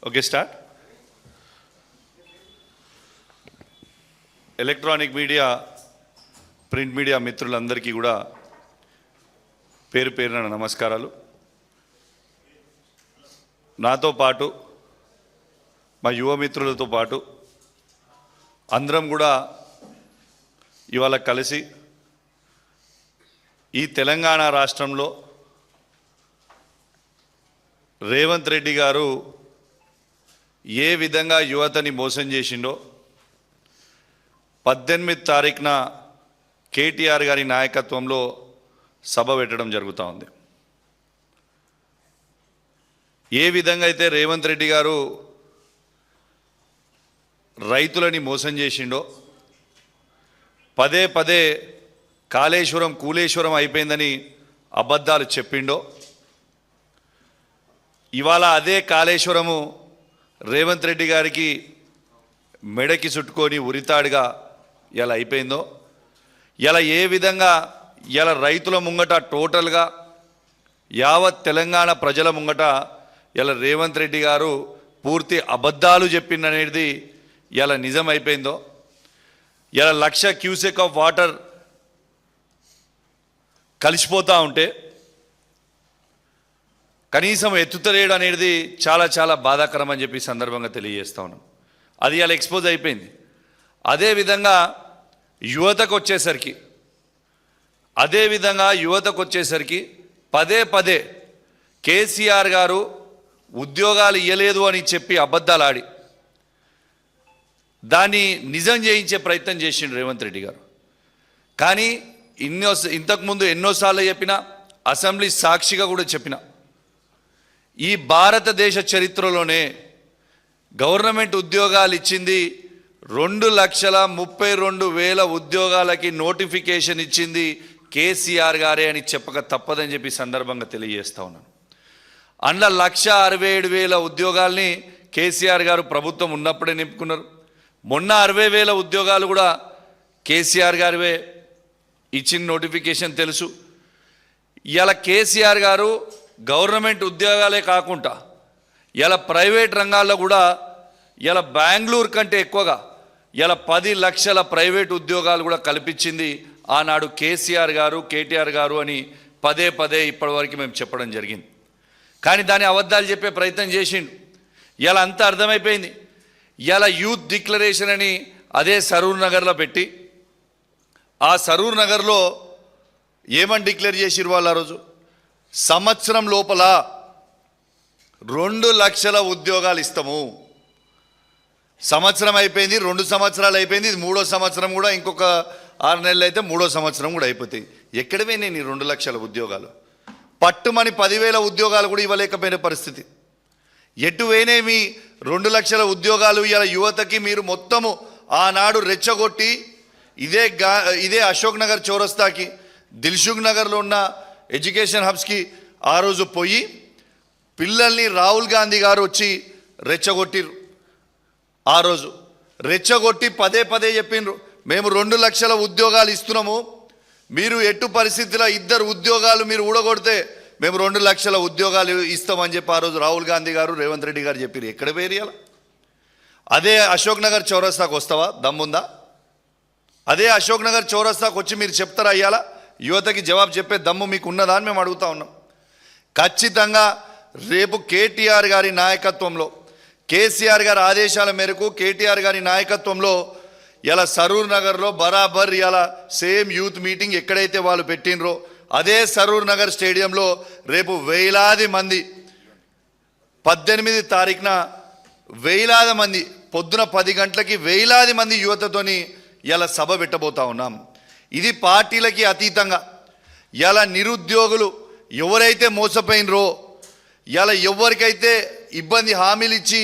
Okay start. Electronic media, print media మిత్రులందరికీ కూడా పేరు పేరున నమస్కారాలు. నాతో పాటు మా యువ మిత్రులతో పాటు అందరం కూడా ఇవాళ కలిసి ఈ తెలంగాణ రాష్ట్రంలో రేవంత్ రెడ్డి గారు ఏ విధంగా యువతని మోసం చేసిండో 18 తారీఖున కేటీఆర్ గారి నాయకత్వంలో సభ పెట్టడం జరుగుతూ ఉంది. ఏ విధంగా అయితే రేవంత్ రెడ్డి గారు రైతులని మోసం చేసిండో, పదే పదే కాళేశ్వరం కూలేశ్వరం అయిపోయిందని అబద్ధాలు చెప్పిండో, ఇవాళ అదే కాళేశ్వరము రేవంత్ రెడ్డి గారికి మెడకి చుట్టుకొని ఉరితాడుగా ఇలా అయిపోయిందో, ఇలా ఏ విధంగా ఇలా రైతుల ముంగట టోటల్గా యావత్ తెలంగాణ ప్రజల ముంగట ఇలా రేవంత్ రెడ్డి గారు పూర్తి అబద్ధాలు చెప్పిందనేది ఇలా నిజం అయిపోయిందో, ఇలా 1,00,000 క్యూసెక్ ఆఫ్ వాటర్ కలిసిపోతూ ఉంటే కనీసం ఎత్తుతలేడు అనేది చాలా చాలా బాధాకరం అని చెప్పి సందర్భంగా తెలియజేస్తా ఉన్నాం. అది ఇలా ఎక్స్పోజ్ అయిపోయింది. అదేవిధంగా యువతకు వచ్చేసరికి పదే పదే కేసీఆర్ గారు ఉద్యోగాలు ఇవ్వలేదు అని చెప్పి అబద్ధాలు ఆడి దాన్ని నిజం చేయించే ప్రయత్నం చేసిండు రేవంత్ రెడ్డి గారు. కానీ ఇంతకుముందు ఎన్నోసార్లు చెప్పిన, అసెంబ్లీ సాక్షిగా కూడా చెప్పిన, ఈ భారతదేశ చరిత్రలోనే గవర్నమెంట్ ఉద్యోగాలు ఇచ్చింది 2,32,000 ఉద్యోగాలకి నోటిఫికేషన్ ఇచ్చింది కేసీఆర్ గారే అని చెప్పక తప్పదని చెప్పి సందర్భంగా తెలియజేస్తా ఉన్నాను. అందులో 1,67,000 ఉద్యోగాల్ని కేసీఆర్ గారు ప్రభుత్వం ఉన్నప్పుడే నింపుకున్నారు. మొన్న 60,000 ఉద్యోగాలు కూడా కేసీఆర్ గారివే ఇచ్చిన నోటిఫికేషన్ తెలుసు. ఇలా కేసీఆర్ గారు గవర్నమెంట్ ఉద్యోగాలే కాకుండా ఇలా ప్రైవేట్ రంగాల్లో కూడా ఇలా బెంగళూరు కంటే ఎక్కువగా ఇలా 10 లక్షల ప్రైవేట్ ఉద్యోగాలు కూడా కల్పించింది ఆనాడు కేసీఆర్ గారు, కేటీఆర్ గారు అని పదే పదే ఇప్పటివరకు మేము చెప్పడం జరిగింది. కానీ దాని అబద్ధాలు చెప్పే ప్రయత్నం చేసిండు. ఇలా అంతా అర్థమైపోయింది. ఇలా యూత్ డిక్లరేషన్ అని అదే సరూర్ నగర్లో పెట్టి, ఆ సరూర్ నగర్లో ఏమని డిక్లేర్ చేసిరు వాళ్ళు? ఆ రోజు సంవత్సరం లోపల 2 లక్షల ఉద్యోగాలు ఇస్తాము. సంవత్సరం అయిపోయింది, 2 సంవత్సరాలు అయిపోయింది, ఇది 3వ సంవత్సరం కూడా, ఇంకొక 6 నెలలు అయితే 3వ సంవత్సరం కూడా అయిపోతాయి. ఎక్కడ పోయినాయి నీ 2 లక్షల ఉద్యోగాలు? పట్టుమని 10,000 ఉద్యోగాలు కూడా ఇవ్వలేకపోయిన పరిస్థితి. ఎటు పోయినాయి మీ 2 లక్షల ఉద్యోగాలు? ఇలా యువతకి మీరు మొత్తము ఆనాడు రెచ్చగొట్టి ఇదే అశోక్ నగర్ చౌరస్తాకి, దిల్సుఖ్ నగర్లో ఉన్న ఎడ్యుకేషన్ హబ్స్కి ఆ రోజు పోయి పిల్లల్ని రాహుల్ గాంధీ గారు వచ్చి రెచ్చగొట్టిరు. ఆ రోజు రెచ్చగొట్టి పదే పదే చెప్పిండ్రు, మేము 2 లక్షల ఉద్యోగాలు ఇస్తున్నాము, మీరు ఎటు పరిస్థితిలో 2 ఉద్యోగాలు మీరు ఊడగొడితే మేము 2 లక్షల ఉద్యోగాలు ఇస్తామని చెప్పి ఆ రోజు రాహుల్ గాంధీ గారు, రేవంత్ రెడ్డి గారు చెప్పారు. ఎక్కడ వేరియాల? అదే అశోక్ నగర్ చౌరస్తాకు వస్తావా? దమ్ముందా? అదే అశోక్ నగర్ చౌరస్తాకు వచ్చి మీరు చెప్తారా? అయ్యాలా యువతకి జవాబు చెప్పే దమ్ము మీకు ఉన్నదా అని మేము అడుగుతా ఉన్నాం. ఖచ్చితంగా రేపు కేటీఆర్ గారి నాయకత్వంలో, కేసీఆర్ గారి ఆదేశాల మేరకు కేటీఆర్ గారి నాయకత్వంలో ఇలా సరూర్ నగర్లో బరాబర్ ఇలా సేమ్ యూత్ మీటింగ్ ఎక్కడైతే వాళ్ళు పెట్టినరో అదే సరూర్ నగర్ స్టేడియంలో రేపు వేలాది మంది 18 తారీఖున వేలాది మంది పొద్దున 10 గంటలకి వేలాది మంది యువతతోని ఇలా సభ పెట్టబోతా ఉన్నాం. ఇది పార్టీలకి అతీతంగా ఇలా నిరుద్యోగులు ఎవరైతే మోసపోయినరో, ఇలా ఎవరికైతే ఇబ్బంది హామీలు ఇచ్చి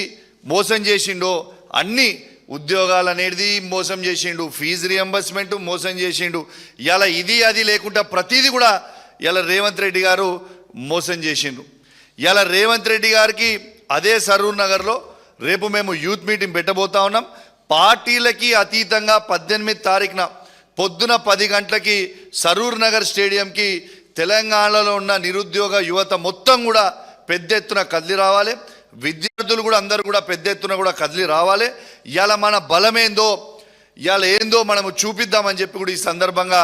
మోసం చేసిండో, అన్ని ఉద్యోగాలు అనేది మోసం చేసిండు, ఫీజు రియంబర్స్మెంట్ మోసం చేసిండు, ఇలా ఇది అది లేకుండా ప్రతిదీ కూడా ఇలా రేవంత్ రెడ్డి గారు మోసం చేసిండు. ఇలా రేవంత్ రెడ్డి గారికి అదే సరూర్ నగర్లో రేపు మేము యూత్ మీటింగ్ పెట్టబోతా ఉన్నాం. పార్టీలకి అతీతంగా 18 తారీఖున పొద్దున 10 గంటలకి సరూర్ నగర్ స్టేడియంకి తెలంగాణలో ఉన్న నిరుద్యోగ యువత మొత్తం కూడా పెద్ద ఎత్తున కదిలి రావాలి. విద్యార్థులు కూడా అందరూ కూడా పెద్ద ఎత్తున కూడా కదిలి రావాలి. ఇవాళ మన బలమేందో ఇవాళ ఏందో మనము చూపిద్దామని చెప్పి కూడా ఈ సందర్భంగా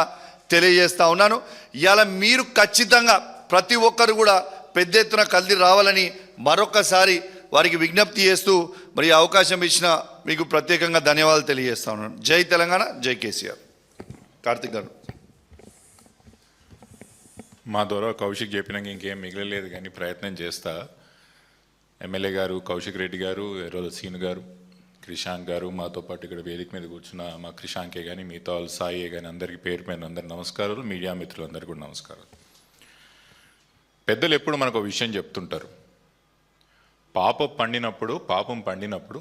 తెలియజేస్తా ఉన్నాను. ఇవాళ మీరు ఖచ్చితంగా ప్రతి ఒక్కరు కూడా పెద్ద ఎత్తున కదిలి రావాలని మరొకసారి వారికి విజ్ఞప్తి చేస్తూ మరి ఈ అవకాశం ఇచ్చిన మీకు ప్రత్యేకంగా ధన్యవాదాలు తెలియజేస్తా ఉన్నాను. జై తెలంగాణ, జై కేసీఆర్. కార్తిక్ గారు. మా ద్వారా కౌశిక్ చెప్పినాక ఇంకేం మిగలలేదు కానీ ప్రయత్నం చేస్తా. ఎమ్మెల్యే గారు కౌశిక్ రెడ్డి గారు, ఎర్రల సీను గారు, క్రిషాంక్ గారు, మాతో పాటు ఇక్కడ వేదిక మీద కూర్చున్న మా క్రిషాంకే కానీ మిగతా వాళ్ళు సాయే కానీ అందరికీ పేరు పైన అందరు నమస్కారాలు. మీడియా మిత్రులందరికీ కూడా నమస్కారాలు. పెద్దలు ఎప్పుడు మనకు ఒక విషయం చెప్తుంటారు, పాపం పండినప్పుడు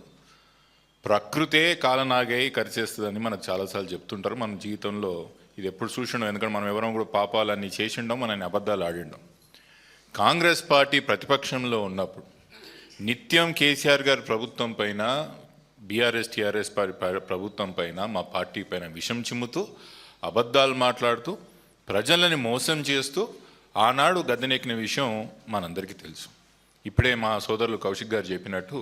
ప్రకృతే కాలనాగై కరిచేస్తుందని మనకు చాలాసార్లు చెప్తుంటారు. మన జీవితంలో ఇది ఎప్పుడు చూసిండం, ఎందుకంటే మనం ఎవరం కూడా పాపాలన్నీ చేసిండం, మనని అబద్ధాలు ఆడిండం. కాంగ్రెస్ పార్టీ ప్రతిపక్షంలో ఉన్నప్పుడు నిత్యం కేసీఆర్ గారి ప్రభుత్వం పైన, బీఆర్ఎస్ టీఆర్ఎస్ ప్రభుత్వం పైన, మా పార్టీ పైన విషం చిమ్ముతూ అబద్ధాలు మాట్లాడుతూ ప్రజలని మోసం చేస్తూ ఆనాడు గద్దెనెక్కిన విషయం మనందరికీ తెలుసు. ఇప్పుడే మా సోదరులు కౌశిక్ గారు చెప్పినట్టు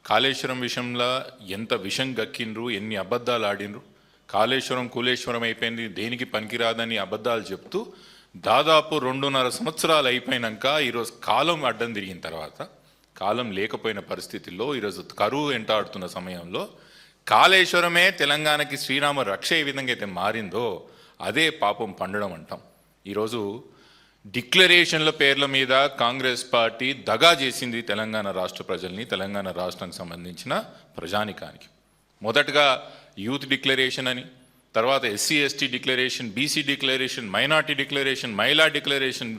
కాళేశ్వరం విషయంలో ఎంత విషం గక్కిండ్రు, ఎన్ని అబద్ధాలు ఆడినరు. కాళేశ్వరం కూలేశ్వరం అయిపోయింది, దేనికి పనికిరాదని అబద్ధాలు చెప్తూ దాదాపు 2.5 సంవత్సరాలు అయిపోయినాక ఈరోజు కాలం అడ్డం తిరిగిన తర్వాత, కాలం లేకపోయిన పరిస్థితుల్లో ఈరోజు కరువు వెంటాడుతున్న సమయంలో కాళేశ్వరమే తెలంగాణకి శ్రీరామ రక్ష ఏ విధంగా అయితే మారిందో అదే పాపం పండడం అంటాం. ఈరోజు డిక్లరేషన్ల పేర్ల మీద కాంగ్రెస్ పార్టీ దగా చేసింది తెలంగాణ రాష్ట్ర ప్రజల్ని, తెలంగాణ రాష్ట్రానికి సంబంధించిన ప్రజానికానికి. మొదటగా యూత్ డిక్లరేషన్ అని, తర్వాత SC ST declaration, BC declaration, minority declaration, మహిళా డిక్లరేషన్,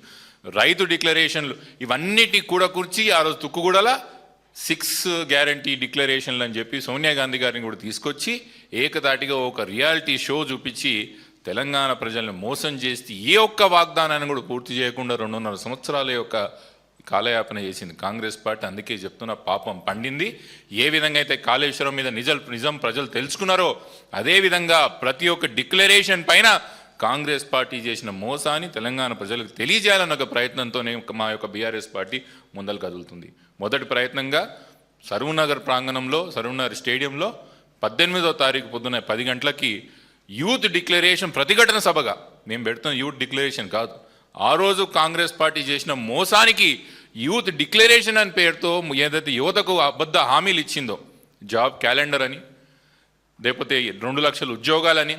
రైతు డిక్లరేషన్లు, ఇవన్నిటి కూడా కూర్చి ఆ రోజు తుక్కుగూడల 6 గ్యారంటీ డిక్లరేషన్లు అని చెప్పి సోనియా గాంధీ గారిని కూడా తీసుకొచ్చి ఏకదాటిగా ఒక రియాలిటీ షో చూపించి తెలంగాణ ప్రజల్ని మోసం చేసి ఏ ఒక్క వాగ్దానాన్ని కూడా పూర్తి చేయకుండా 2.5 సంవత్సరాల యొక్క కాలయాపన చేసింది కాంగ్రెస్ పార్టీ. అందుకే చెప్తున్న పాపం పండింది. ఏ విధంగా అయితే కాళేశ్వరం మీద నిజం ప్రజలు తెలుసుకున్నారో అదేవిధంగా ప్రతి ఒక్క డిక్లరేషన్ పైన కాంగ్రెస్ పార్టీ చేసిన మోసాన్ని తెలంగాణ ప్రజలకు తెలియజేయాలన్న ఒక ప్రయత్నంతోనే మా యొక్క బీఆర్ఎస్ పార్టీ ముందలు కదులుతుంది. మొదటి ప్రయత్నంగా సరూనగర్ ప్రాంగణంలో, సరూనగర్ స్టేడియంలో 18వ తారీఖు పొద్దున్న 10 గంటలకి యూత్ డిక్లరేషన్ ప్రతిఘటన సభగా మేము పెడుతున్న యూత్ డిక్లరేషన్ కాదు, ఆ రోజు కాంగ్రెస్ పార్టీ చేసిన మోసానికి యూత్ డిక్లరేషన్ అని పేరుతో ఏదైతే యువతకు అబద్ధ హామీలు ఇచ్చిందో, జాబ్ క్యాలెండర్ అని, లేకపోతే 2 లక్షల ఉద్యోగాలని,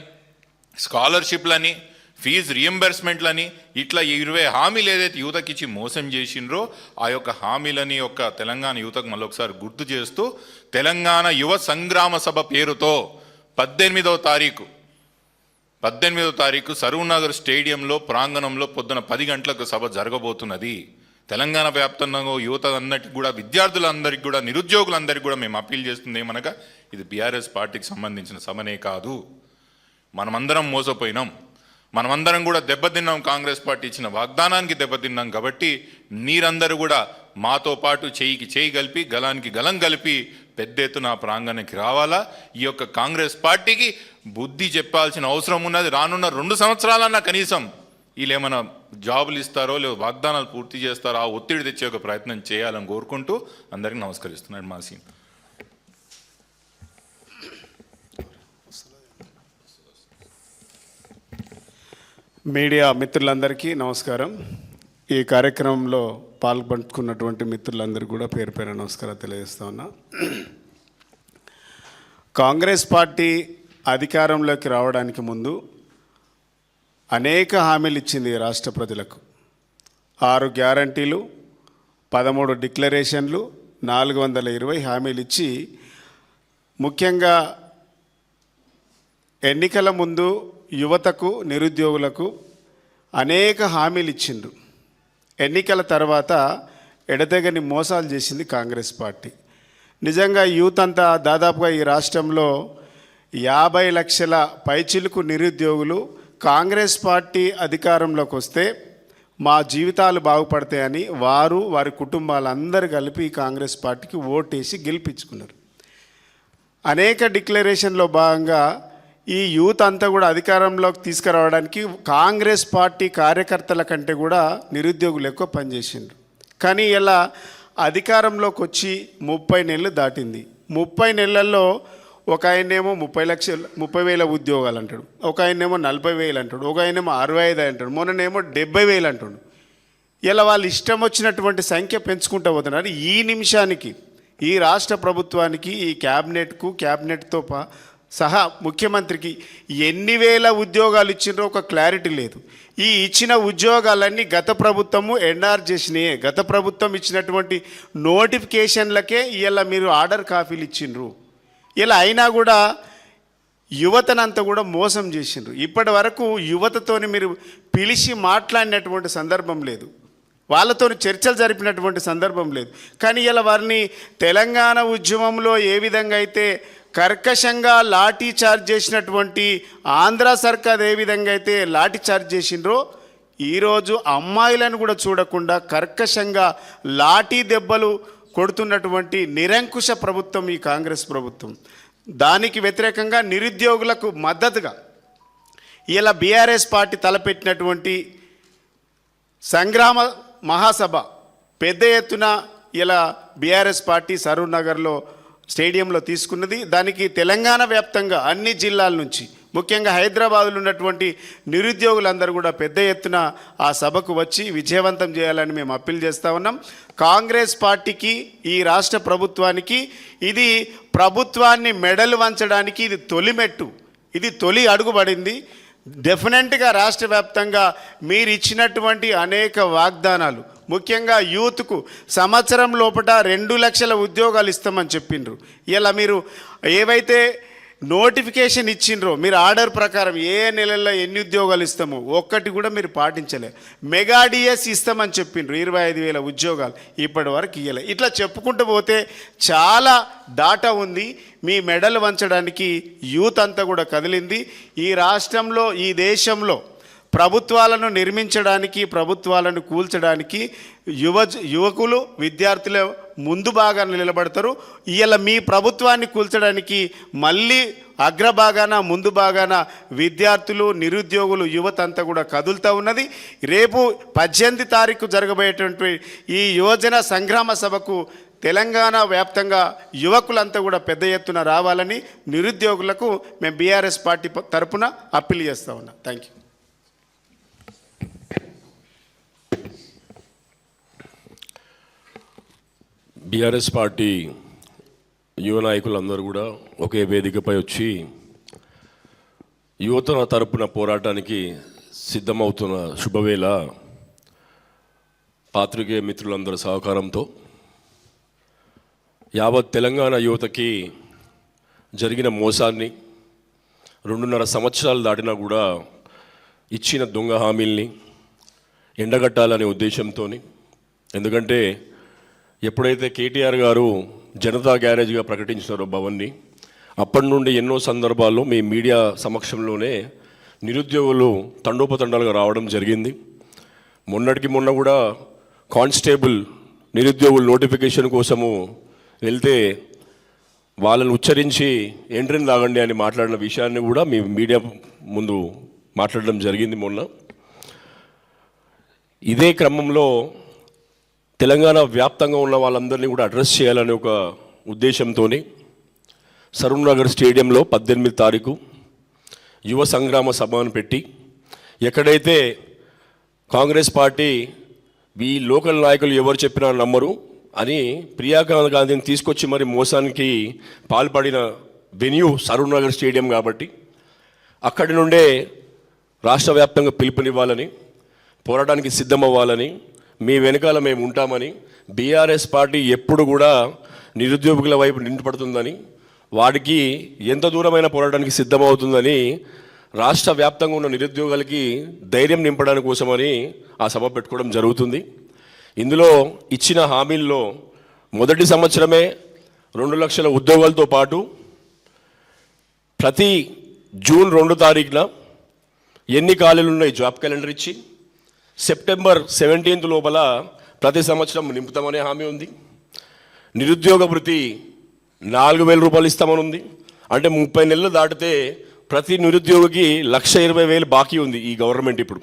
స్కాలర్షిప్లని, ఫీజు రియంబర్స్మెంట్లని, ఇట్లా 20 హామీలు ఏదైతే యువతకి ఇచ్చి మోసం చేసిండ్రో ఆ యొక్క హామీలని యొక్క తెలంగాణ యువతకు మళ్ళొకసారి గుర్తు చేస్తూ తెలంగాణ యువ సంగ్రామ సభ పేరుతో 18వ తారీఖు సరూనగర్ స్టేడియంలో ప్రాంగణంలో పొద్దున 10 గంటలకు సభ జరగబోతున్నది. తెలంగాణ వ్యాప్తంగా యువత అందరికి కూడా, విద్యార్థులందరికీ కూడా, నిరుద్యోగులందరికీ కూడా మేము అప్పీల్ చేస్తుంది ఏమనగా ఇది బీఆర్ఎస్ పార్టీకి సంబంధించిన సభనే కాదు. మనమందరం మోసపోయినాం, మనమందరం కూడా దెబ్బతిన్నాం, కాంగ్రెస్ పార్టీ ఇచ్చిన వాగ్దానానికి దెబ్బతిన్నాం. కాబట్టి మీరందరూ కూడా మాతో పాటు చేయికి చేయి కలిపి, గలానికి గలం కలిపి పెద్ద ఎత్తున ప్రాంగణానికి రావాలా. ఈ యొక్క కాంగ్రెస్ పార్టీకి బుద్ధి చెప్పాల్సిన అవసరం ఉన్నది. రానున్న 2 సంవత్సరాలన్నా కనీసం వీళ్ళు ఏమైనా జాబులు ఇస్తారో లేదా వాగ్దానాలు పూర్తి చేస్తారో ఆ ఒత్తిడి తెచ్చే ఒక ప్రయత్నం చేయాలని కోరుకుంటూ అందరికీ నమస్కరిస్తున్నాడు మా సీన్. మీడియా మిత్రులందరికీ నమస్కారం. ఈ కార్యక్రమంలో పాల్పంచుకున్నటువంటి మిత్రులందరికీ కూడా పేరు పేరు నమస్కారం తెలియజేస్తా ఉన్నా. కాంగ్రెస్ పార్టీ అధికారంలోకి రావడానికి ముందు అనేక హామీలు ఇచ్చింది రాష్ట్ర ప్రజలకు. 6 గ్యారంటీలు, 13 డిక్లరేషన్లు, 420 హామీలు ఇచ్చి ముఖ్యంగా ఎన్నికల ముందు యువతకు, నిరుద్యోగులకు అనేక హామీలు ఇచ్చిండ్రు. ఎన్నికల తర్వాత ఎడతెగని మోసాలు చేసింది కాంగ్రెస్ పార్టీ. నిజంగా యూత్ అంతా దాదాపుగా ఈ రాష్ట్రంలో 50 లక్షల పైచిలుకు నిరుద్యోగులు కాంగ్రెస్ పార్టీ అధికారంలోకి వస్తే మా జీవితాలు బాగుపడతాయని వారు, వారి కుటుంబాలందరూ కలిపి కాంగ్రెస్ పార్టీకి ఓటేసి గెలిపించుకున్నారు. అనేక డిక్లరేషన్లో భాగంగా ఈ యూత్ అంతా కూడా అధికారంలోకి తీసుకురావడానికి కాంగ్రెస్ పార్టీ కార్యకర్తల కంటే కూడా నిరుద్యోగులు ఎక్కువ పనిచేసిండ్రు. కానీ ఇలా అధికారంలోకి వచ్చి 30 నెలలు దాటింది. 30 నెలల్లో ఒక ఆయనేమో 30,000 ఉద్యోగాలు అంటాడు, ఒక ఆయనేమో 40,000 అంటాడు, ఒక ఆయనేమో 65 అంటాడు, మొన్ననేమో 70,000 అంటాడు. ఇలా వాళ్ళు ఇష్టం వచ్చినటువంటి సంఖ్య పెంచుకుంటూ పోతున్నారు. ఈ నిమిషానికి ఈ రాష్ట్ర ప్రభుత్వానికి, ఈ క్యాబినెట్తో సహా ముఖ్యమంత్రికి ఎన్ని వేల ఉద్యోగాలు ఇచ్చిండ్రో ఒక క్లారిటీ లేదు. ఈ ఇచ్చిన ఉద్యోగాలన్నీ గత ప్రభుత్వము ఎన్ఆర్ చేసినాయే. గత ప్రభుత్వం ఇచ్చినటువంటి నోటిఫికేషన్లకే ఇలా మీరు ఆర్డర్ కాపీలు ఇచ్చిండ్రు. ఇలా అయినా కూడా యువతనంతా కూడా మోసం చేసిండ్రు. ఇప్పటి వరకు యువతతోని మీరు పిలిచి మాట్లాడినటువంటి సందర్భం లేదు, వాళ్ళతో చర్చలు జరిపినటువంటి సందర్భం లేదు. కానీ ఇలా వారిని తెలంగాణ ఉద్యమంలో ఏ విధంగా అయితే కర్కశంగా లాఠీ చార్జ్ చేసినటువంటి ఆంధ్ర సర్కార్ ఏ విధంగా అయితే లాఠీ చార్జ్ చేసిండ్రో, ఈరోజు అమ్మాయిలను కూడా చూడకుండా కర్కశంగా లాఠీ దెబ్బలు కొడుతున్నటువంటి నిరంకుశ ప్రభుత్వం ఈ కాంగ్రెస్ ప్రభుత్వం. దానికి వ్యతిరేకంగా నిరుద్యోగులకు మద్దతుగా ఇలా బీఆర్ఎస్ పార్టీ తలపెట్టినటువంటి సంగ్రామ మహాసభ పెద్ద ఎత్తున ఇలా బీఆర్ఎస్ పార్టీ సరూర్ నగర్లో స్టేడియంలో తీసుకున్నది. దానికి తెలంగాణ వ్యాప్తంగా అన్ని జిల్లాల నుంచి, ముఖ్యంగా హైదరాబాద్లో ఉన్నటువంటి నిరుద్యోగులందరూ కూడా పెద్ద ఎత్తున ఆ సభకు వచ్చి విజయవంతం చేయాలని మేము అప్పీల్ చేస్తూ ఉన్నాం. కాంగ్రెస్ పార్టీకి, ఈ రాష్ట్ర ప్రభుత్వానికి ఇది ప్రభుత్వాన్ని మెడలు వంచడానికి ఇది తొలి మెట్టు, ఇది తొలి అడుగుబడింది. డెఫినెట్గా రాష్ట్ర వ్యాప్తంగా మీరు ఇచ్చినటువంటి అనేక వాగ్దానాలు, ముఖ్యంగా యూత్కు సంవత్సరం లోపల 2 లక్షల ఉద్యోగాలు ఇస్తామని చెప్పిండ్రు. ఇలా మీరు ఏవైతే నోటిఫికేషన్ ఇచ్చిండ్రో, మీరు ఆర్డర్ ప్రకారం ఏ నెలల్లో ఎన్ని ఉద్యోగాలు ఇస్తామో ఒక్కటి కూడా మీరు పాటించలే. మెగా డిఎస్ ఇస్తామని చెప్పిండ్రు, 25,000 ఉద్యోగాలు ఇప్పటి వరకు ఇవ్వలే. ఇట్లా చెప్పుకుంటూ పోతే చాలా డాటా ఉంది. మీ మెడలు వంచడానికి యూత్ అంతా కూడా కదిలింది. ఈ రాష్ట్రంలో, ఈ దేశంలో ప్రభుత్వాలను నిర్మించడానికి, ప్రభుత్వాలను కూల్చడానికి యువకులు, విద్యార్థులు ముందు భాగాన నిలబడతారు. ఇలా మీ ప్రభుత్వాన్ని కూల్చడానికి మళ్ళీ అగ్రభాగాన, ముందు భాగాన విద్యార్థులు, నిరుద్యోగులు, యువత అంతా కూడా కదులుతూ ఉన్నది. రేపు 18 తారీఖు జరగబోయేటువంటి ఈ యువజన సంగ్రామ సభకు తెలంగాణ వ్యాప్తంగా యువకులంతా కూడా పెద్ద ఎత్తున రావాలని నిరుద్యోగులకు మేము బీఆర్ఎస్ పార్టీ తరపున అప్పీల్ చేస్తూ ఉన్నాం. Thank you. బీఆర్ఎస్ పార్టీ యువ నాయకులందరూ కూడా ఒకే వేదికపై వచ్చి యువత తరపున పోరాటానికి సిద్ధమవుతున్న శుభవేళ పాత్రికేయ మిత్రులందరి సహకారంతో యావత్ తెలంగాణ యువతకి జరిగిన మోసాన్ని, 2.5 సంవత్సరాలు దాటినా కూడా ఇచ్చిన దొంగ హామీల్ని ఎండగట్టాలనే ఉద్దేశంతో, ఎందుకంటే ఎప్పుడైతే కేటీఆర్ గారు జనతా గ్యారేజ్గా ప్రకటించినారో భవన్ని, అప్పటి నుండి ఎన్నో సందర్భాల్లో మీ మీడియా సమక్షంలోనే నిరుద్యోగులు తండోపతండాలుగా రావడం జరిగింది. మొన్నటికి మొన్న కూడా కానిస్టేబుల్ నిరుద్యోగులు నోటిఫికేషన్ కోసము వెళ్తే వాళ్ళని ఉచ్చరించి ఎంట్రీని లాగండి అని మాట్లాడిన విషయాన్ని కూడా మీ మీడియా ముందు మాట్లాడడం జరిగింది మొన్న. ఇదే క్రమంలో తెలంగాణ వ్యాప్తంగా ఉన్న వాళ్ళందరినీ కూడా అడ్రస్ చేయాలనే ఒక ఉద్దేశంతో సరూర్ నగర్ స్టేడియంలో 18 తారీఖు యువ సంగ్రామ సభను పెట్టి, ఎక్కడైతే కాంగ్రెస్ పార్టీ ఈ లోకల్ నాయకులు ఎవరు చెప్పినా నమ్మరు అని ప్రియాంక గాంధీని తీసుకొచ్చి మరి మోసానికి పాల్పడిన వెన్యూ సరూర్ నగర్ స్టేడియం కాబట్టి అక్కడి నుండే రాష్ట్ర వ్యాప్తంగా పిలుపునివ్వాలని, పోరాటానికి సిద్ధమవ్వాలని, మీ వెనకాల మేము ఉంటామని, బీఆర్ఎస్ పార్టీ ఎప్పుడు కూడా నిరుద్యోగుల వైపు నింపడుతుందని, వాడికి ఎంత దూరమైన పోరాటానికి సిద్ధమవుతుందని రాష్ట్ర వ్యాప్తంగా ఉన్న నిరుద్యోగులకి ధైర్యం నింపడానికి కోసమని ఆ సభ పెట్టుకోవడం జరుగుతుంది. ఇందులో ఇచ్చిన హామీల్లో మొదటి సంవత్సరమే 2 లక్షల ఉద్యోగాలతో పాటు ప్రతి జూన్ 2 తారీఖున ఎన్ని ఖాళీలు ఉన్నాయి జాబ్ క్యాలెండర్ ఇచ్చి సెప్టెంబర్ 17 లోపల ప్రతి సంవత్సరం నింపుతామనే హామీ ఉంది. నిరుద్యోగ భృతి 4,000 రూపాయలు ఇస్తామని ఉంది. అంటే 30 నెలలు దాటితే ప్రతి నిరుద్యోగికి 1,20,000 బాకీ ఉంది ఈ గవర్నమెంట్. ఇప్పుడు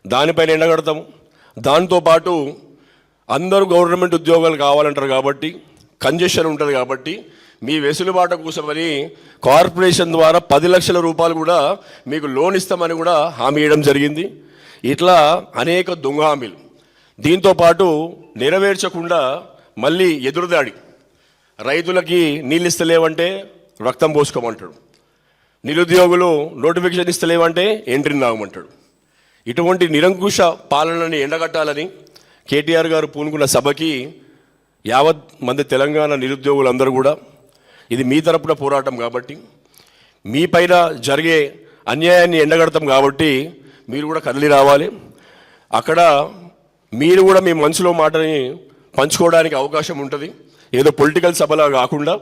దానిపైన ఎండగడతాము. దాంతోపాటు అందరూ గవర్నమెంట్ ఉద్యోగాలు కావాలంటారు కాబట్టి కంజెషన్ ఉంటుంది కాబట్టి మీ వెసులుబాటు కోసమని కార్పొరేషన్ ద్వారా 10 లక్షల రూపాయలు కూడా మీకు లోన్ ఇస్తామని కూడా హామీ ఇవ్వడం జరిగింది. ఇట్లా అనేక దొంగ హామీలు. దీంతోపాటు నెరవేర్చకుండా మళ్ళీ ఎదురుదాడి, రైతులకి నీళ్ళు ఇస్తలేవంటే రక్తం పోసుకోమంటాడు, నిరుద్యోగులు నోటిఫికేషన్ ఇస్తలేవంటే ఎంట్రీ నాగమంటాడు. ఇటువంటి నిరంకుశ పాలనని ఎండగట్టాలని కేటీఆర్ గారు పూనుకున్న సభకి యావత్ మంది తెలంగాణ నిరుద్యోగులందరూ కూడా ఇది మీ తరపున పోరాటం కాబట్టి, మీ పైన జరిగే అన్యాయాన్ని ఎండగడతాం కాబట్టి మీరు కూడా కదిలి రావాలి. అక్కడ మీరు కూడా మీ మనసులో మాటని పంచుకోవడానికి అవకాశం ఉంటుంది. ఏదో పొలిటికల్ సభలా కాకుండా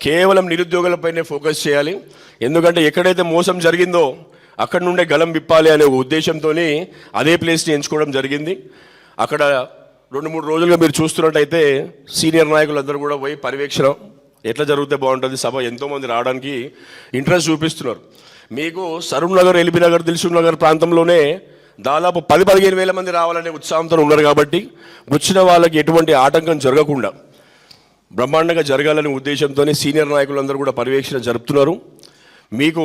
కేవలం నిరుద్యోగులపైనే ఫోకస్ చేయాలి. ఎందుకంటే ఎక్కడైతే మోసం జరిగిందో అక్కడ నుండే గలం విప్పాలి అనే ఉద్దేశంతో అదే ప్లేస్ని ఎంచుకోవడం జరిగింది. అక్కడ 2-3 రోజులుగా మీరు చూస్తున్నట్టయితే సీనియర్ నాయకులందరూ కూడా పోయి పర్యవేక్షణ ఎట్లా జరిగితే బాగుంటుంది, సభ ఎంతోమంది రావడానికి ఇంట్రెస్ట్ చూపిస్తున్నారు. మీకు సరూర్ నగర్, ఎల్బీ నగర్, దిల్సుఖ్ నగర్ ప్రాంతంలోనే దాదాపు 10-15 వేల మంది రావాలనే ఉత్సాహంతో ఉన్నారు కాబట్టి వచ్చిన వాళ్ళకి ఎటువంటి ఆటంకం జరగకుండా బ్రహ్మాండంగా జరగాలనే ఉద్దేశంతో సీనియర్ నాయకులందరూ కూడా పర్యవేక్షణ జరుపుతున్నారు. మీకు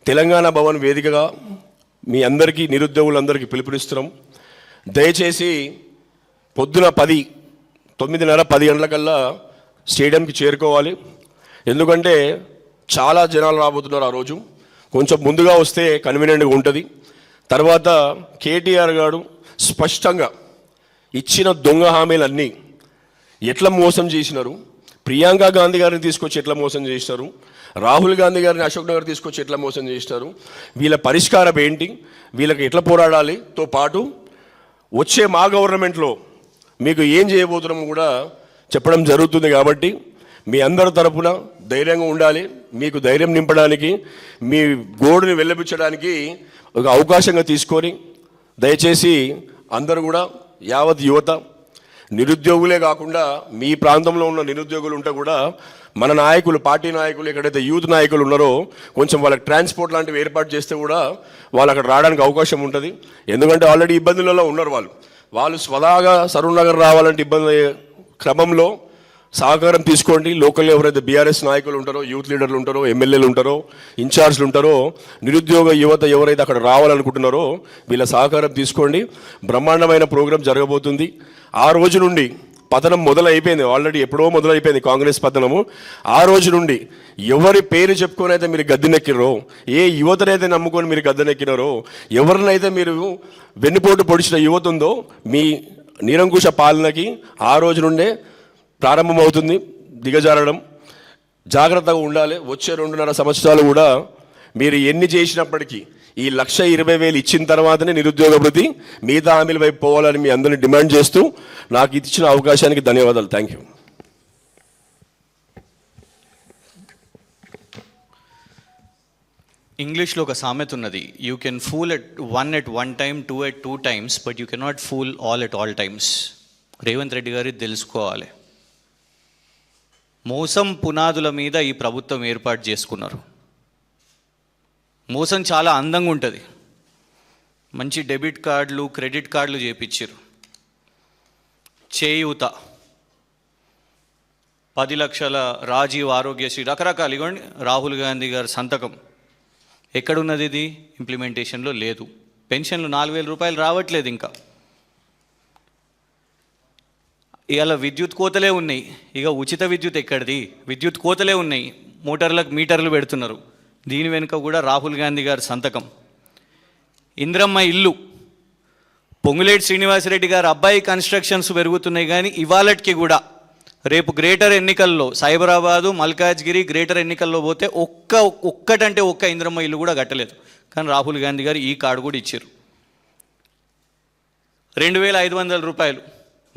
తెలంగాణ భవన్ వేదికగా మీ అందరికీ నిరుద్యోగులందరికీ పిలుపునిస్తున్నాం. దయచేసి పొద్దున 9:30-10 గంటలకల్లా స్టేడియంకి చేరుకోవాలి. ఎందుకంటే చాలా జనాలు రాబోతున్నారు ఆ రోజు. కొంచెం ముందుగా వస్తే కన్వీనియంట్గా ఉంటుంది. తర్వాత కేటీఆర్ గారు స్పష్టంగా ఇచ్చిన దొంగ హామీలన్నీ ఎట్లా మోసం చేసినారు, ప్రియాంక గాంధీ గారిని తీసుకొచ్చి ఎట్లా మోసం చేసినారు, రాహుల్ గాంధీ గారిని అశోక్ నగర్ తీసుకొచ్చి ఎట్లా మోసం చేసినారు, వీళ్ళ పరిష్కారం ఏంటి, వీళ్ళకి ఎట్లా పోరాడాలితో పాటు వచ్చే మా గవర్నమెంట్లో మీకు ఏం చేయబోతున్నామో కూడా చెప్పడం జరుగుతుంది. కాబట్టి మీ అందరి తరపున ధైర్యంగా ఉండాలి. మీకు ధైర్యం నింపడానికి, మీ గోడుని వెళ్ళబుచ్చడానికి ఒక అవకాశంగా తీసుకొని దయచేసి అందరూ కూడా యావత్ యువత, నిరుద్యోగులే కాకుండా మీ ప్రాంతంలో ఉన్న నిరుద్యోగులు ఉంటే కూడా మన నాయకులు, పార్టీ నాయకులు, ఎక్కడైతే యూత్ నాయకులు ఉన్నారో కొంచెం వాళ్ళకి ట్రాన్స్పోర్ట్ లాంటివి ఏర్పాటు చేస్తే కూడా వాళ్ళు అక్కడ రావడానికి అవకాశం ఉంటుంది. ఎందుకంటే ఆల్రెడీ ఇబ్బందులలో ఉన్నారు వాళ్ళు స్వదాగా సరూర్ నగర్ రావాలంటే ఇబ్బంది క్రమంలో సహకారం తీసుకోండి. లోకల్ ఎవరైతే బీఆర్ఎస్ నాయకులు ఉంటారో, యూత్ లీడర్లు ఉంటారో, ఎమ్మెల్యేలు ఉంటారో, ఇన్ఛార్జ్లు ఉంటారో, నిరుద్యోగ యువత ఎవరైతే అక్కడ రావాలనుకుంటున్నారో వీళ్ళ సహకారం తీసుకోండి. బ్రహ్మాండమైన ప్రోగ్రాం జరగబోతుంది. ఆ రోజు నుండి పతనం మొదలైపోయింది, ఆల్రెడీ ఎప్పుడో మొదలైపోయింది కాంగ్రెస్ పతనము. ఆ రోజు నుండి ఎవరి పేరు చెప్పుకొని అయితే మీరు గద్దెనెక్కిరో, ఏ యువతనైతే నమ్ముకొని మీరు గద్దెనెక్కినారో, ఎవరినైతే మీరు వెన్నుపోటు పొడిచిన యువత ఉందో మీ నిరంకుశ పాలనకి ఆ రోజు నుండే ప్రారంభమవుతుంది దిగజారడం. జాగ్రత్తగా ఉండాలి. వచ్చే 2.5 సంవత్సరాలు కూడా మీరు ఎన్ని చేసినప్పటికీ ఈ 1,20,000 ఇచ్చిన తర్వాతనే నిరుద్యోగ వృద్ధి, మిగతా హామీల వైపు పోవాలని మీ అందరినీ డిమాండ్ చేస్తూ నాకు ఇచ్చిన అవకాశానికి ధన్యవాదాలు. Thank you. ఇంగ్లీష్లో ఒక సామెత ఉన్నది, you can fool at one time, two at two times, but you cannot fool all at all times. Revanth Reddy గారు తెలుసుకోవాలి. మోసం పునాదుల మీద ఈ ప్రభుత్వం ఏర్పాటు చేసుకున్నారు. మోసం చాలా అందంగా ఉంటుంది. మంచి డెబిట్ కార్డులు, క్రెడిట్ కార్డులు చేపించారు. చేయూత, 10 లక్షల రాజీవ్ ఆరోగ్యశ్రీ, రకరకాలు. ఇవ్వండి, రాహుల్ గాంధీ గారి సంతకం. ఎక్కడున్నది ఇది? ఇంప్లిమెంటేషన్లో లేదు. పెన్షన్లు 4,000 రూపాయలు రావట్లేదు. ఇంకా ఇవాళ విద్యుత్ కోతలే ఉన్నాయి. ఇక ఉచిత విద్యుత్ ఎక్కడిది? విద్యుత్ కోతలే ఉన్నాయి. మోటార్లకు మీటర్లు పెడుతున్నారు. దీని వెనుక కూడా రాహుల్ గాంధీ గారి సంతకం. ఇంద్రమ్మ ఇల్లు, పొంగులేటి శ్రీనివాసరెడ్డి గారు అబ్బాయి కన్స్ట్రక్షన్స్ పెరుగుతున్నాయి, కానీ ఇవాళకి కూడా రేపు గ్రేటర్ ఎన్నికల్లో సైబరాబాదు, మల్కాజ్గిరి గ్రేటర్ ఎన్నికల్లో పోతే ఒక్కటంటే ఒక్క ఇంద్రమ్మ ఇల్లు కూడా కట్టలేదు. కానీ రాహుల్ గాంధీ గారు ఈ కార్డు కూడా ఇచ్చారు. 2,500 రూపాయలు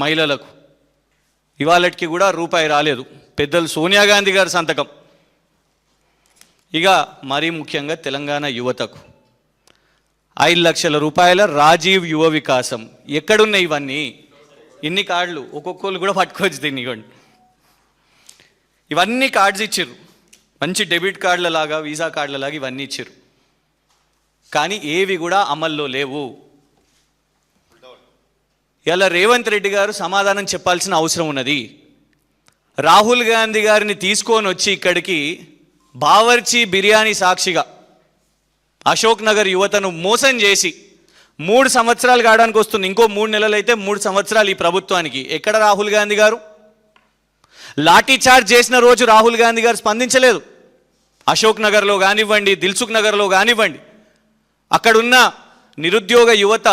మహిళలకు, ఇవాళకి కూడా రూపాయి రాలేదు. పెద్దలు సోనియా గాంధీ గారి సంతకం. ఇక మరీ ముఖ్యంగా తెలంగాణ యువతకు 5 లక్షల రూపాయల రాజీవ్ యువ వికాసం. ఎక్కడున్నాయి ఇవన్నీ? ఇన్ని కార్డులు ఒక్కొక్కరు కూడా పట్టుకోవచ్చు దీన్ని. ఇవన్నీ కార్డ్స్ ఇచ్చారు, మంచి డెబిట్ కార్డుల లాగా, వీసా కార్డుల లాగా ఇవన్నీ ఇచ్చారు. కానీ ఏవి కూడా అమల్లో లేవు. ఇలా రేవంత్ రెడ్డి గారు సమాధానం చెప్పాల్సిన అవసరం ఉన్నది. రాహుల్ గాంధీ గారిని తీసుకొని వచ్చి ఇక్కడికి బావర్చి బిర్యానీ సాక్షిగా అశోక్ నగర్ యువతను మోసం చేసి 3 సంవత్సరాలు కావడానికి వస్తుంది. ఇంకో 3 నెలలు అయితే 3 సంవత్సరాలు ఈ ప్రభుత్వానికి. ఎక్కడ రాహుల్ గాంధీ గారు? లాఠీ చార్జ్ చేసిన రోజు రాహుల్ గాంధీ గారు స్పందించలేదు. అశోక్ నగర్లో కానివ్వండి, దిల్సుఖ్ నగర్లో కానివ్వండి, అక్కడున్న నిరుద్యోగ యువత,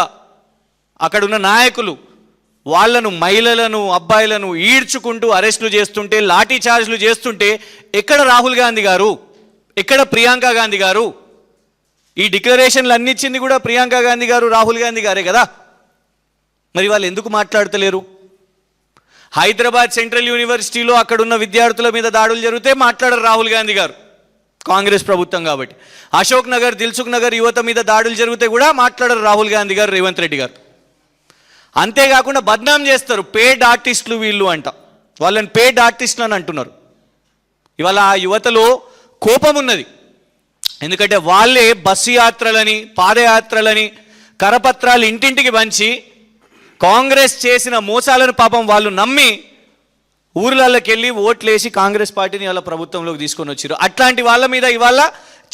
అక్కడున్న నాయకులు వాళ్ళను, మహిళలను, అబ్బాయిలను ఈడ్చుకుంటూ అరెస్టులు చేస్తుంటే, లాఠీ చార్జ్లు చేస్తుంటే ఎక్కడ రాహుల్ గాంధీ గారు? ఎక్కడ ప్రియాంక గాంధీ గారు? ఈ డిక్లరేషన్లు అన్ని ఇచ్చింది కూడా ప్రియాంక గాంధీ గారు, రాహుల్ గాంధీ గారే కదా. మరి వాళ్ళు ఎందుకు మాట్లాడతలేరు? హైదరాబాద్ సెంట్రల్ యూనివర్సిటీలో అక్కడున్న విద్యార్థుల మీద దాడులు జరిగితే మాట్లాడరు రాహుల్ గాంధీ గారు, కాంగ్రెస్ ప్రభుత్వం కాబట్టి. అశోక్ నగర్, దిల్సుఖ్ నగర్ యువత మీద దాడులు జరిగితే కూడా మాట్లాడరు రాహుల్ గాంధీ గారు, రేవంత్ రెడ్డి గారు. అంతేకాకుండా బద్నాం చేస్తారు, పేడ్ ఆర్టిస్టులు వీళ్ళు అంట. వాళ్ళని పేడ్ ఆర్టిస్టులు అని అంటున్నారు. ఇవాళ ఆ యువతలో కోపం ఉన్నది. ఎందుకంటే వాళ్ళే బస్సు యాత్రలని, పాదయాత్రలని, కరపత్రాలు ఇంటింటికి పంచి కాంగ్రెస్ చేసిన మోసాలను పాపం వాళ్ళు నమ్మి ఊర్లలోకి వెళ్ళి ఓట్లేసి కాంగ్రెస్ పార్టీని వాళ్ళ ప్రభుత్వంలోకి తీసుకొని వచ్చారు. అట్లాంటి వాళ్ళ మీద ఇవాళ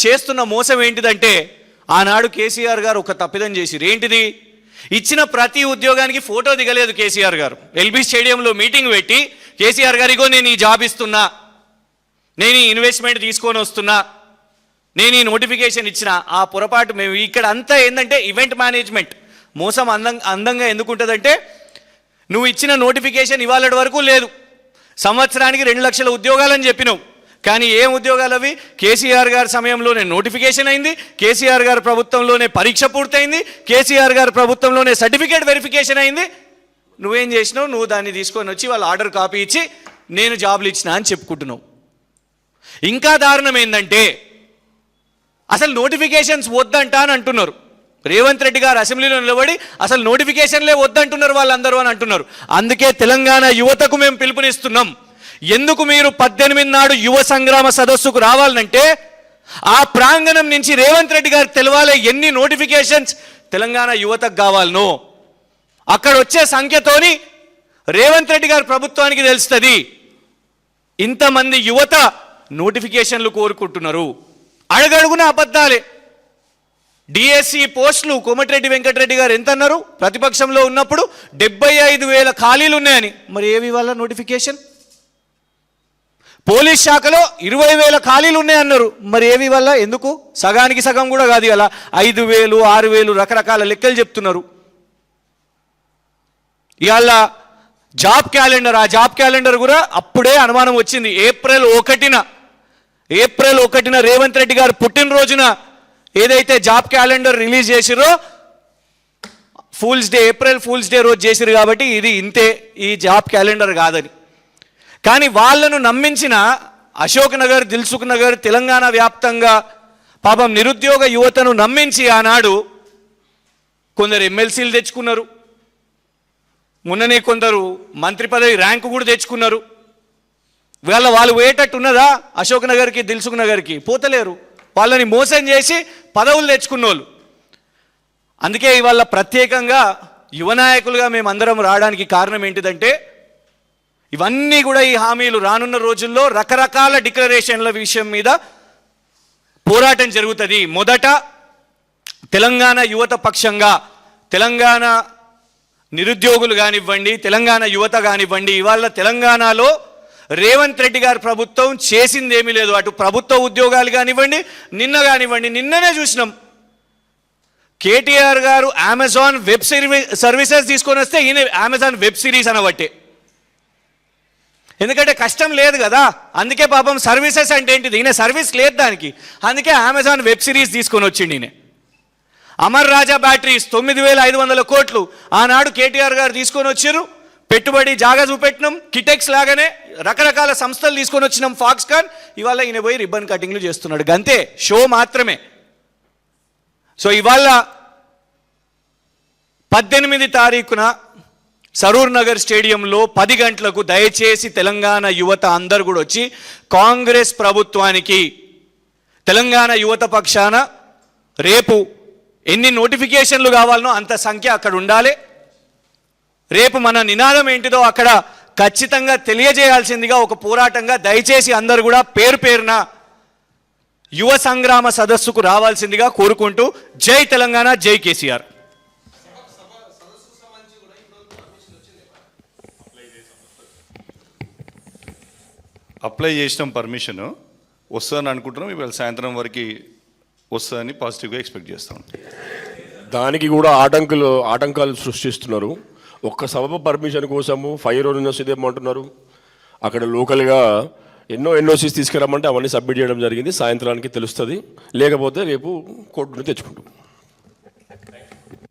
చేస్తున్న మోసం ఏంటిదంటే, ఆనాడు కేసీఆర్ గారు ఒక తప్పిదం చేసిరు. ఏంటిది? ఇచ్చిన ప్రతి ఉద్యోగానికి ఫోటో దిగలేదు కేసీఆర్ గారు. ఎల్బీ స్టేడియంలో మీటింగ్ పెట్టి కేసీఆర్ గారిగో నేను ఈ జాబ్ ఇస్తున్నా, నేను ఈ ఇన్వెస్ట్మెంట్ తీసుకొని వస్తున్నా, నేను ఈ నోటిఫికేషన్ ఇచ్చిన. ఆ పొరపాటు మేము ఇక్కడ అంతా ఏంటంటే ఈవెంట్ మేనేజ్మెంట్ మోసం అందంగా ఎందుకుంటుందంటే, నువ్వు ఇచ్చిన నోటిఫికేషన్ ఇవాళ వరకు లేదు, సంవత్సరానికి 2 లక్షల ఉద్యోగాలని చెప్పినావు, కానీ ఏం ఉద్యోగాలు అవి? కేసీఆర్ గారి సమయంలోనే నోటిఫికేషన్ అయింది, కేసీఆర్ గారి ప్రభుత్వంలోనే పరీక్ష పూర్తయింది, కేసీఆర్ గారి ప్రభుత్వంలోనే సర్టిఫికేట్ వెరిఫికేషన్ అయింది. నువ్వేం చేసినావు? నువ్వు దాన్ని తీసుకొని వచ్చి వాళ్ళ ఆర్డర్ కాపీ ఇచ్చి నేను జాబులు ఇచ్చిన అని చెప్పుకుంటున్నావు. ఇంకా దారుణం ఏంటంటే, అసలు నోటిఫికేషన్స్ వద్దంట అని అంటున్నారు. రేవంత్ రెడ్డి గారు అసెంబ్లీలో నిలబడి అసలు నోటిఫికేషన్లే వద్దంటున్నారు వాళ్ళందరూ అని అంటున్నారు. అందుకే తెలంగాణ యువతకు మేము పిలుపునిస్తున్నాం. ఎందుకు మీరు 18 నాడు యువ సంగ్రామ సదస్సుకు రావాలంటే ఆ ప్రాంగణం నుంచి రేవంత్ రెడ్డి గారు తెలవాలి ఎన్ని నోటిఫికేషన్స్ తెలంగాణ యువతకు కావాలనో. అక్కడ వచ్చే సంఖ్యతోని రేవంత్ రెడ్డి గారి ప్రభుత్వానికి తెలుస్తుంది ఇంతమంది యువత నోటిఫికేషన్లు కోరుకుంటున్నారు. అడగడుగున అబద్ధాలే. డిఎస్సి పోస్టులు కోమటిరెడ్డి వెంకటరెడ్డి గారు ఎంత అన్నారు ప్రతిపక్షంలో ఉన్నప్పుడు? 75,000 ఖాళీలు ఉన్నాయని. మరి ఏవి వాళ్ళ నోటిఫికేషన్? పోలీస్ శాఖలో 20,000 ఖాళీలు ఉన్నాయన్నారు. మరి ఏవి వల్ల? ఎందుకు? సగానికి సగం కూడా కాదు, అలా 5,000, 6,000 రకరకాల లెక్కలు చెప్తున్నారు. ఇవాళ జాబ్ క్యాలెండర్, ఆ జాబ్ క్యాలెండర్ కూడా అప్పుడే అనుమానం వచ్చింది. ఏప్రిల్ 1న రేవంత్ రెడ్డి గారు పుట్టినరోజున ఏదైతే జాబ్ క్యాలెండర్ రిలీజ్ చేసిరో, ఏప్రిల్ ఫూల్స్ డే రోజు చేసిరు కాబట్టి ఇది ఇంతే, ఈ జాబ్ క్యాలెండర్ కాదని. కానీ వాళ్ళను నమ్మించిన అశోక్ నగర్, దిల్సుఖ్ నగర్, తెలంగాణ వ్యాప్తంగా పాపం నిరుద్యోగ యువతను నమ్మించి ఆనాడు కొందరు ఎమ్మెల్సీలు తెచ్చుకున్నారు, మొన్ననే కొందరు మంత్రి పదవి ర్యాంకు కూడా తెచ్చుకున్నారు. వాళ్ళు పోయేటట్టు ఉన్నదా? అశోక్ నగర్కి, దిల్సుఖ్ నగర్కి పోతలేరు. వాళ్ళని మోసం చేసి పదవులు తెచ్చుకున్న వాళ్ళు. అందుకే ఇవాళ ప్రత్యేకంగా యువ నాయకులుగా మేమందరం రావడానికి కారణం ఏంటిదంటే, ఇవన్నీ కూడా ఈ హామీలు రానున్న రోజుల్లో రకరకాల డిక్లరేషన్ల విషయం మీద పోరాటం జరుగుతుంది. మొదట తెలంగాణ యువత పక్షంగా తెలంగాణ నిరుద్యోగులు కానివ్వండి, తెలంగాణ యువత కానివ్వండి, ఇవాళ తెలంగాణలో రేవంత్ రెడ్డి గారి ప్రభుత్వం చేసింది ఏమీ లేదు. అటు ప్రభుత్వ ఉద్యోగాలు కానివ్వండి, నిన్ననే చూసినాం కేటీఆర్ గారు అమెజాన్ వెబ్ సర్వీసెస్ తీసుకొని వస్తే ఈయన అమెజాన్ వెబ్ సిరీస్ అనబట్టే. ఎందుకంటే కష్టం లేదు కదా, అందుకే పాపం సర్వీసెస్ అంటే ఏంటిది, ఈయన సర్వీస్ లేదు దానికి, అందుకే అమెజాన్ వెబ్ సిరీస్ తీసుకొని వచ్చిండు ఈయన. అమర్ రాజా బ్యాటరీస్ 9,500 కోట్లు ఆనాడు కేటీఆర్ గారు తీసుకొని వచ్చారు. పెట్టుబడి జాగా చూపెట్టినాం, కిటెక్స్ లాగానే రకరకాల సంస్థలు తీసుకొని వచ్చినాం, ఫాక్స్కాన్. ఇవాళ ఈయన పోయి రిబ్బన్ కటింగ్లు చేస్తున్నాడు, గంతే, షో మాత్రమే. సో ఇవాళ 18 తారీఖున సరూర్ నగర్ స్టేడియంలో 10 గంటలకు దయచేసి తెలంగాణ యువత అందరు కూడా వచ్చి కాంగ్రెస్ ప్రభుత్వానికి తెలంగాణ యువత పక్షాన రేపు ఎన్ని నోటిఫికేషన్లు కావాలనో అంత సంఖ్య అక్కడ ఉండాలి. రేపు మన నినాదం ఏంటిదో అక్కడ ఖచ్చితంగా తెలియజేయాల్సిందిగా ఒక పోరాటంగా దయచేసి అందరూ కూడా పేరు పేరున యువ సంగ్రామ సదస్సుకు రావాల్సిందిగా కోరుకుంటూ జై తెలంగాణ, జై కేసీఆర్. అప్లై చేసినాం, పర్మిషన్ వస్తుందని అనుకుంటున్నాం. ఇవాళ సాయంత్రం వరకు వస్తుందని పాజిటివ్గా ఎక్స్పెక్ట్ చేస్తాం. దానికి కూడా ఆటంకాలు సృష్టిస్తున్నారు. ఒక్క సభ పర్మిషన్ కోసము 5 రోజుల నుంచి ఏమంటున్నారు, అక్కడ లోకల్గా ఎన్నో ఎన్ఓసీస్ తీసుకురమ్మంటే అవన్నీ సబ్మిట్ చేయడం జరిగింది. సాయంత్రానికి తెలుస్తుంది, లేకపోతే రేపు కోర్టు నుంచి తెచ్చుకుంటాం.